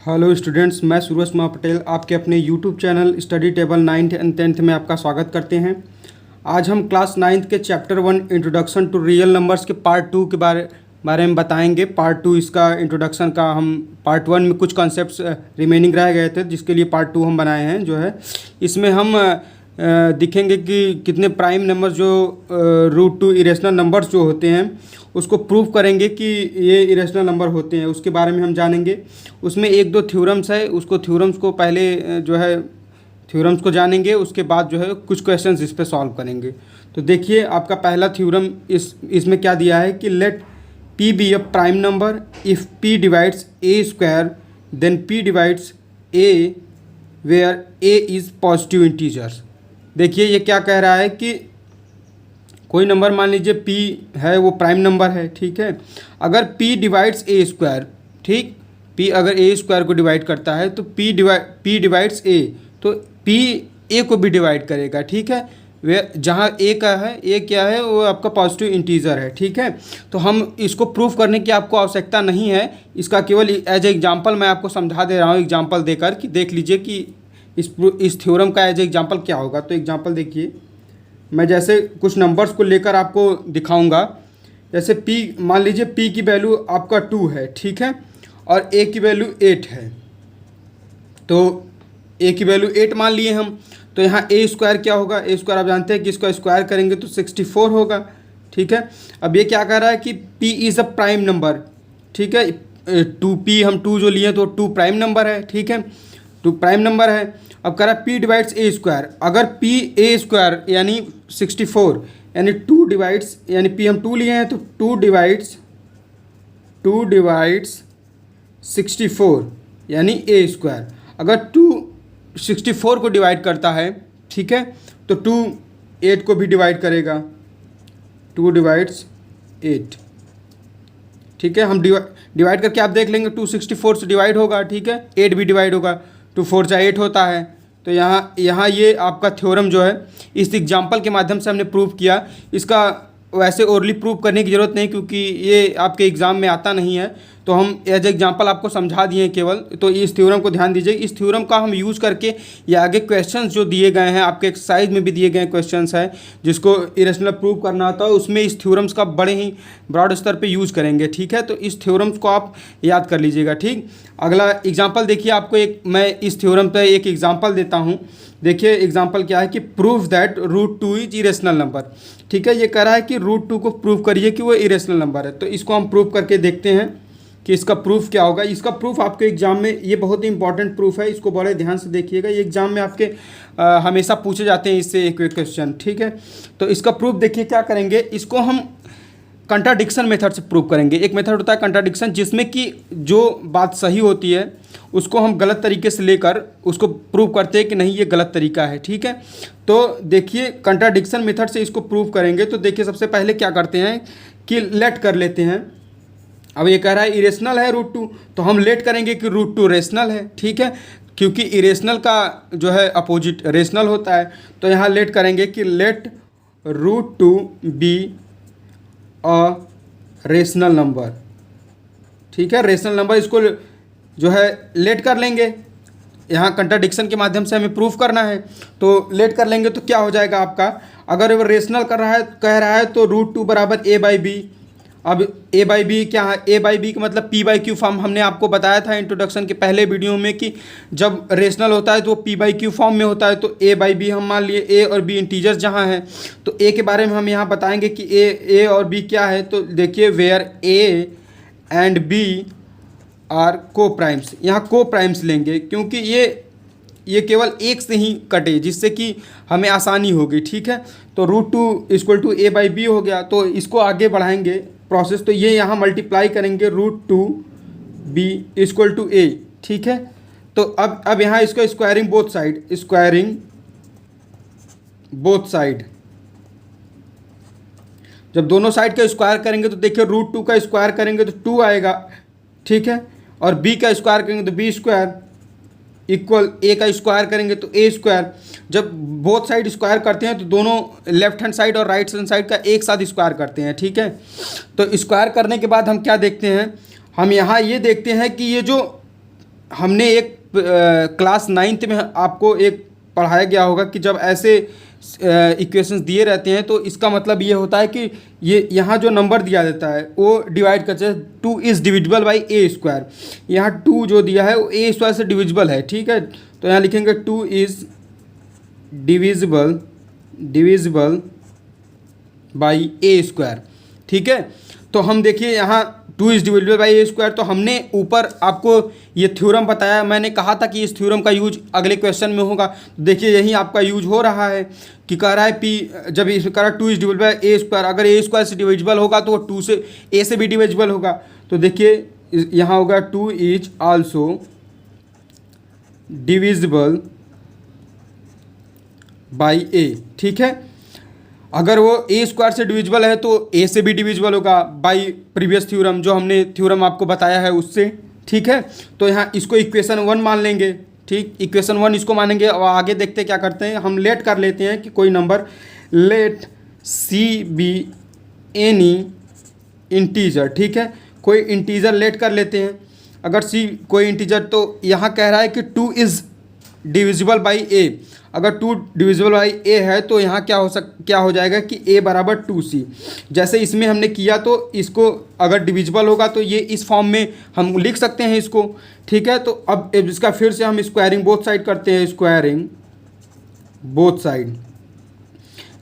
Hello students, मैं सूरज कुमार पटेल आपके अपने YouTube channel study table 9th and 10th में आपका स्वागत करते हैं। आज हम क्लास 9th के chapter 1 introduction to real numbers के पार्ट 2 के बारे में बताएंगे। पार्ट 2 इसका इंट्रोडक्शन का हम पार्ट 1 में कुछ कॉन्सेप्ट्स रिमेनिंग रह गए थे, जिसके लिए पार्ट 2 हम बनाए हैं। जो है इसमें हम दिखेंगे कि कितने प्राइम नंबर जो √2 इरेशनल नंबर्स जो होते हैं उसको प्रूव करेंगे कि ये इरेशनल नंबर होते हैं, उसके बारे में हम जानेंगे। उसमें एक दो थ्योरम्स है, उसको थ्योरम्स को पहले जो है थ्योरम्स को जानेंगे, उसके बाद जो है कुछ क्वेश्चंस इस पे सॉल्व करेंगे। तो देखिए आपका पहला थ्योरम इसमें क्या दिया है कि let p be a prime number if p divides a square then p divides a where a is positive integers. देखिए ये क्या कह रहा है कि कोई नंबर मान लीजिए p है, वो प्राइम नंबर है, ठीक है। अगर p डिवाइड्स ए स्क्वायर, ठीक, p अगर ए स्क्वायर को डिवाइड करता है तो p डिवाइड्स a, तो p a को भी डिवाइड करेगा, ठीक है। वे जहाँ a का है, a क्या है, वो आपका पॉजिटिव इंटीजर है, ठीक है। तो हम इसको प्रूफ करने की आपको आवश्यकता नहीं है, इसका केवल एज एग्जाम्पल मैं आपको समझा दे रहा हूँ एग्जाम्पल देकर कि देख लीजिए कि इस थ्योरम का एज एग्जाम्पल क्या होगा। तो एग्जाम्पल देखिए, मैं जैसे कुछ नंबर्स को लेकर आपको दिखाऊंगा। जैसे p, मान लीजिए p की वैल्यू आपका 2 है, ठीक है, और a की वैल्यू 8 है। तो a की वैल्यू 8 मान लिए हम, तो यहाँ a स्क्वायर क्या होगा, a स्क्वायर आप जानते हैं कि इसका स्क्वायर करेंगे तो 64 होगा, ठीक है। अब ये क्या कह रहा है कि p is a prime number, ठीक है। 2p हम 2 जो लिए तो 2 प्राइम नंबर है, ठीक है, 2 प्राइम नंबर है। अब कह रहा है p डिवाइड्स ए स्क्वायर, अगर p a स्क्वायर यानी 64 यानी 2 डिवाइड्स, यानी p हम 2 लिए हैं तो 2 डिवाइड्स 64 यानी a स्क्वायर। अगर 2 64 को डिवाइड करता है, ठीक है, तो 2 8 को भी डिवाइड करेगा, 2 डिवाइड्स 8, ठीक है। हम डिवाइड करके आप देख लेंगे 2 64 से डिवाइड होगा, ठीक है, 8 भी डिवाइड होगा, 2 4 जा 8 होता है। तो यहाँ ये आपका थ्योरम जो है इस एग्जाम्पल के माध्यम से हमने प्रूव किया। इसका वैसे ओरली प्रूव करने की ज़रूरत नहीं, क्योंकि ये आपके एग्ज़ाम में आता नहीं है, तो हम एज एग्जाम्पल आपको समझा दिए केवल। तो इस थ्योरम को ध्यान दीजिए, इस थ्योरम का हम यूज़ करके ये आगे क्वेश्चंस जो दिए गए हैं आपके एक्सरसाइज में भी दिए गए क्वेश्चंस हैं जिसको इरेशनल प्रूव करना होता है, उसमें इस थ्योरम्स का बड़े ही ब्रॉड स्तर पे यूज़ करेंगे, ठीक है। तो इस थ्योरम्स को आप याद कर लीजिएगा, ठीक। अगला एग्जाम्पल देखिए, आपको मैं इस थ्योरम पर एक एग्जाम्पल देता हूँ। देखिए एग्जाम्पल क्या है कि prove that √2 is irrational number, ठीक है। ये कह रहा है कि √2 को प्रूव करिए कि वो इरेशनल नंबर है। तो इसको हम प्रूव करके देखते हैं कि इसका प्रूफ क्या होगा। इसका प्रूफ आपके एग्जाम में, ये बहुत ही इंपॉर्टेंट प्रूफ है, इसको बड़े ध्यान से देखिएगा। ये एग्जाम में आपके हमेशा पूछे जाते हैं इससे एक क्वेश्चन, ठीक है। तो इसका प्रूफ देखिए क्या करेंगे, इसको हम कंट्राडिक्शन मेथड से प्रूव करेंगे। एक मेथड होता है कंट्राडिक्शन, जिसमें कि जो बात सही होती है उसको हम गलत तरीके से लेकर उसको प्रूव करते हैं कि नहीं ये गलत तरीका है, ठीक है। तो देखिए कंट्राडिक्शन मेथड से इसको प्रूव करेंगे। तो देखिए सबसे पहले क्या करते हैं कि लेट कर लेते हैं। अब ये कह रहा है इरेशनल है √2, तो हम लेट करेंगे कि √2 रेशनल है, ठीक है, क्योंकि इरेशनल का जो है अपोजिट रेशनल होता है। तो यहाँ लेट करेंगे कि let √2 be a rational number, ठीक है, रेशनल नंबर। इसको जो है लेट कर लेंगे, यहाँ कंट्राडिक्शन के माध्यम से हमें प्रूफ करना है, तो लेट कर लेंगे। तो क्या हो जाएगा आपका, अगर वो रेशनल कह रहा है तो √2 बराबर a/b। अब a/b क्या है, a/b का मतलब p/q फॉर्म हमने आपको बताया था इंट्रोडक्शन के पहले वीडियो में कि जब रेशनल होता है तो p/q फॉर्म में होता है। तो a/b हम मान लिए a और b इंटीजर्स जहाँ हैं, तो a के बारे में हम यहाँ बताएंगे कि a और b क्या है। तो देखिए where a and b are co primes, यहाँ को प्राइम्स लेंगे क्योंकि ये केवल एक से ही कटे, जिससे कि हमें आसानी होगी, ठीक है। तो √2 = a/b हो गया। तो इसको आगे बढ़ाएंगे प्रोसेस, तो ये यहाँ मल्टीप्लाई करेंगे √2 b = a, ठीक है। तो अब यहाँ इसको स्क्वायरिंग बोथ साइड, जब दोनों साइड का स्क्वायर करेंगे तो देखिए √2 का स्क्वायर करेंगे तो 2 आएगा, ठीक है, और b का स्क्वायर करेंगे तो b स्क्वायर इक्वल a का स्क्वायर करेंगे तो a स्क्वायर। जब बोथ साइड स्क्वायर करते हैं तो दोनों लेफ्ट हैंड साइड और राइट हैंड साइड का एक साथ स्क्वायर करते हैं, ठीक है। तो स्क्वायर करने के बाद हम क्या देखते हैं, हम यहाँ ये देखते हैं कि ये जो हमने एक क्लास 9th में आपको एक पढ़ाया गया होगा कि जब ऐसे इक्वेशंस दिए रहते हैं तो इसका मतलब ये होता है कि ये यहाँ जो नंबर दिया देता है वो डिवाइड करते हैं, 2 is divisible by A square. यहाँ 2 जो दिया है वो ए स्क्वायर से डिविजिबल है, ठीक है। तो यहाँ लिखेंगे 2 is divisible by A square, ठीक है। तो हम देखिए यहाँ 2 is divisible by A square, तो हमने ऊपर आपको ये थ्योरम बताया, मैंने कहा था कि इस थ्योरम का यूज अगले क्वेश्चन में होगा। तो देखिए यही आपका यूज हो रहा है कि कह रहा है पी, जब इस कह रहा है 2 is divisible by A square, अगर ए स्क्वायर से डिविजिबल होगा तो वो 2 से ए से भी डिविजिबल होगा। तो देखिए यहाँ होगा 2 इज आल्सो डिविजिबल बाई ए, ठीक है। अगर वो ए स्क्वायर से डिविजिबल है तो ए से भी डिविजिबल होगा बाई प्रीवियस थ्योरम, जो हमने थ्योरम आपको बताया है उससे, ठीक है। तो यहाँ इसको इक्वेशन 1 मान लेंगे, ठीक, इक्वेशन 1 इसको मानेंगे। और आगे देखते क्या करते हैं, हम लेट कर लेते हैं कि कोई number, let c be any integer, ठीक है, कोई इंटीजर लेट कर लेते हैं। अगर सी कोई इंटीजर, तो यहाँ कह रहा है कि 2 इज़ डिविजिबल बाई ए, अगर 2 डिविजिबल बाई ए है तो यहाँ क्या हो जाएगा कि a बराबर 2c। जैसे इसमें हमने किया तो इसको अगर डिविजिबल होगा तो ये इस फॉर्म में हम लिख सकते हैं इसको, ठीक है। तो अब इसका फिर से हम स्क्वायरिंग बोथ साइड करते हैं, स्क्वायरिंग बोथ साइड।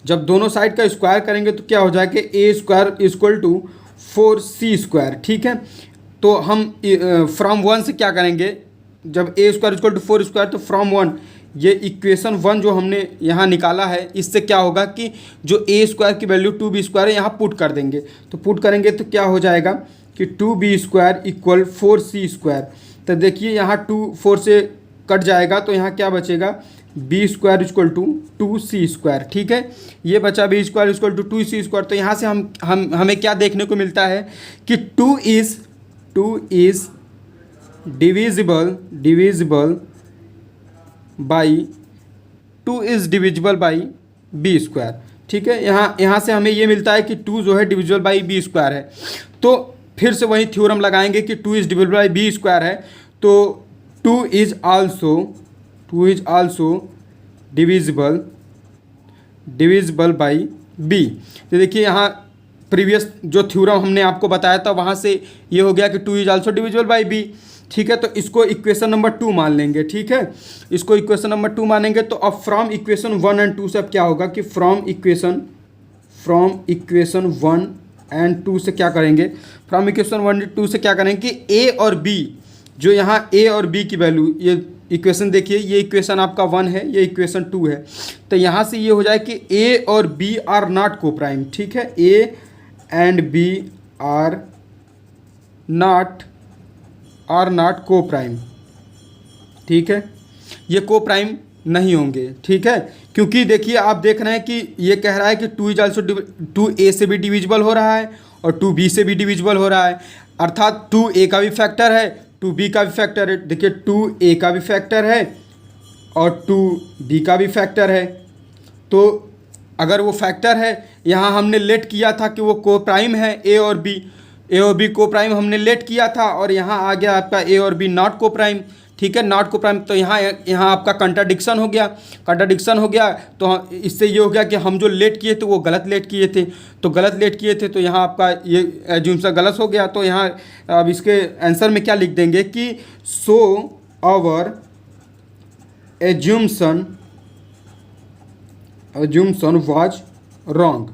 जब दोनों साइड का स्क्वायर करेंगे तो क्या हो जाएगा, a square equal to 4c square, ठीक है। तो हम फ्रॉम 1 से क्या करेंगे, जब a square equal to 4 square, तो फ्रॉम 1 ये इक्वेशन 1 जो हमने यहाँ निकाला है, इससे क्या होगा कि जो a स्क्वायर की वैल्यू 2b स्क्वायर है यहाँ पुट कर देंगे। तो पुट करेंगे तो क्या हो जाएगा कि 2b square equal 4c square. तो देखिए यहाँ 2 4 से कट जाएगा तो यहाँ क्या बचेगा, b square equal to 2c square, ठीक है। ये बचा b square equal to 2c square. तो यहाँ से हमें क्या देखने को मिलता है कि 2 is divisible by 2 is divisible by b square, ठीक है। यहाँ से हमें ये मिलता है कि 2 जो है डिविजिबल बाई बी स्क्वायर है। तो फिर से वही थ्योरम लगाएंगे कि 2 is divisible by b square है, तो 2 is also divisible by b. तो देखिए यहाँ प्रीवियस जो थ्योरम हमने आपको बताया था वहाँ से ये हो गया कि 2 is also divisible by b, ठीक है। तो इसको इक्वेशन नंबर 2 मान लेंगे, ठीक है। इसको इक्वेशन नंबर 2 मानेंगे। तो अब फ्रॉम इक्वेशन 1 एंड 2 से अब क्या होगा कि फ्रॉम इक्वेशन 1 एंड 2 से क्या करेंगे, फ्रॉम इक्वेशन 1 2 से क्या करेंगे कि a और b, जो यहाँ a और b की वैल्यू, ये इक्वेशन देखिए, ये इक्वेशन आपका 1 है, ये इक्वेशन 2 है। तो यहाँ से ये हो जाए कि a और b are not co prime, ठीक है। a and b are not co prime, ठीक है। ये को प्राइम नहीं होंगे, ठीक है, क्योंकि देखिए आप देख रहे हैं कि ये कह रहा है कि 2 इज आल्सो 2 a से भी डिविजिबल हो रहा है और 2b से भी डिविजिबल हो रहा है, अर्थात 2a का भी फैक्टर है, 2b का भी फैक्टर है। देखिए 2a का भी फैक्टर है और 2b का भी फैक्टर है। तो अगर वो फैक्टर है, यहाँ हमने लेट किया था कि वो को प्राइम है, a और b को प्राइम हमने लेट किया था, और यहाँ आ गया आपका a और b नॉट को प्राइम, ठीक है, नॉट को प्राइम। तो यहाँ आपका कंट्राडिक्शन हो गया। तो इससे ये हो गया कि हम जो लेट किए थे वो गलत लेट किए थे, तो यहाँ आपका ये एज्यूम्शन गलत हो गया। तो यहाँ अब इसके आंसर में क्या लिख देंगे कि so our assumption was wrong.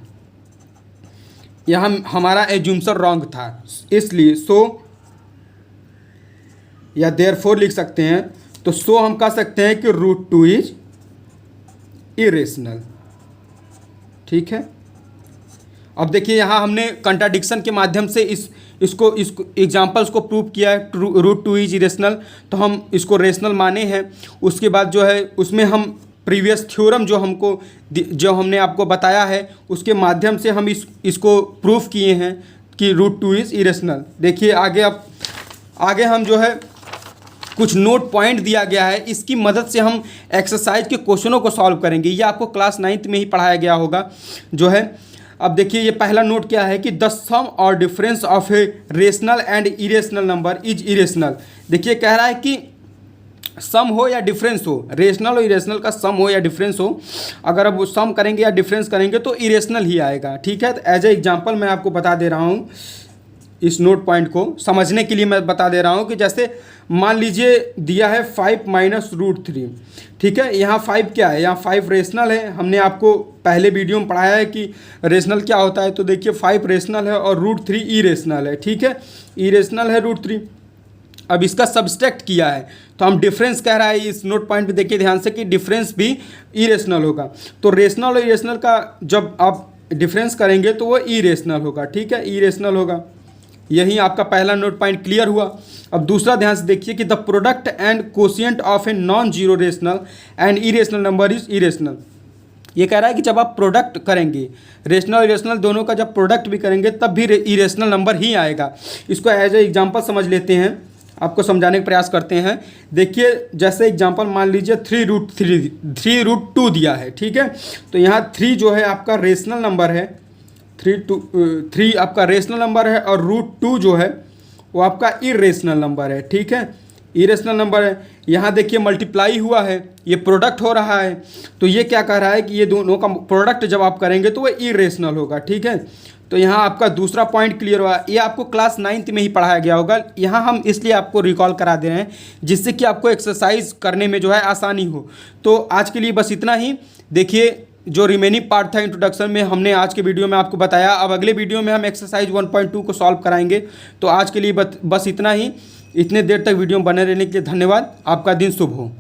यहाँ हमारा एज्यूम्शन रॉन्ग था, इसलिए सो या देयरफॉर लिख सकते हैं। तो सो हम कह सकते हैं कि √2 इज इरेशनल, ठीक है। अब देखिए यहाँ हमने कंट्राडिक्शन के माध्यम से इसको एग्जांपल्स को प्रूव किया है, √2 इज इरेशनल, तो हम इसको रेशनल माने हैं। उसके बाद जो है उसमें हम प्रीवियस थ्योरम जो हमने आपको बताया है उसके माध्यम से हम इसको प्रूफ किए हैं कि √2 इज इरेशनल। देखिए आगे हम जो है कुछ नोट पॉइंट दिया गया है, इसकी मदद से हम एक्सरसाइज के क्वेश्चनों को सॉल्व करेंगे। ये आपको क्लास 9th में ही पढ़ाया गया होगा जो है। अब देखिए ये पहला नोट क्या है कि द सम और difference of a rational and irrational number is irrational. देखिए कह रहा है कि सम हो या डिफरेंस हो, रेशनल और इरेशनल का सम हो या डिफरेंस हो, अगर अब वो सम करेंगे या डिफरेंस करेंगे तो इरेशनल ही आएगा। ठीक है, तो एज ए एग्जांपल मैं आपको बता दे रहा हूँ, इस नोट पॉइंट को समझने के लिए मैं बता दे रहा हूँ कि जैसे मान लीजिए दिया है 5 माइनस रूट 3। ठीक है, यहाँ 5 क्या है, यहाँ 5 रेशनल है। हमने आपको पहले वीडियो में पढ़ाया है कि रेशनल क्या होता है, तो देखिए 5 रेशनल है और रूट 3 इरेशनल है। ठीक है, इरेशनल है रूट 3। अब इसका सब्सट्रैक्ट किया है तो हम डिफरेंस कह रहा है, इस नोट पॉइंट पे देखिए ध्यान से कि डिफरेंस भी इरेशनल होगा। तो रेशनल और इरेशनल का जब आप डिफरेंस करेंगे तो वो इरेशनल होगा। ठीक है, इरेशनल होगा। यही आपका पहला नोट पॉइंट क्लियर हुआ। अब दूसरा ध्यान से देखिए कि the product and quotient of a non zero rational and irrational number is irrational. ये कह रहा है कि जब आप प्रोडक्ट करेंगे, रेशनल और इरेशनल दोनों का जब प्रोडक्ट भी करेंगे तब भी इरेशनल नंबर ही आएगा। इसको एज ए एग्जांपल समझ लेते हैं, आपको समझाने का प्रयास करते हैं। देखिए जैसे एग्जांपल मान लीजिए 3 रूट 2 दिया है। ठीक है, तो यहाँ 3 जो है आपका रेशनल नंबर है, 3 आपका रेशनल नंबर है और रूट 2 जो है वो आपका इरेशनल नंबर है। ठीक है, इरेशनल नंबर है। यहाँ देखिए मल्टीप्लाई हुआ है, ये प्रोडक्ट हो रहा है, तो ये क्या कह रहा है कि ये दोनों का प्रोडक्ट जब आप करेंगे तो वो इरेशनल होगा। ठीक है, तो यहाँ आपका दूसरा पॉइंट क्लियर हुआ। ये आपको क्लास 9th में ही पढ़ाया गया होगा, यहाँ हम इसलिए आपको रिकॉल करा दे रहे हैं जिससे कि आपको एक्सरसाइज करने में जो है आसानी हो। तो आज के लिए बस इतना ही। देखिए जो रिमेनिंग पार्ट था इंट्रोडक्शन में हमने आज के वीडियो में आपको बताया। अब अगले वीडियो में हम एक्सरसाइज 1.2 को सॉल्व कराएंगे। तो आज के लिए बस इतना ही। इतने देर तक वीडियो में बने रहने के लिए धन्यवाद। आपका दिन शुभ हो।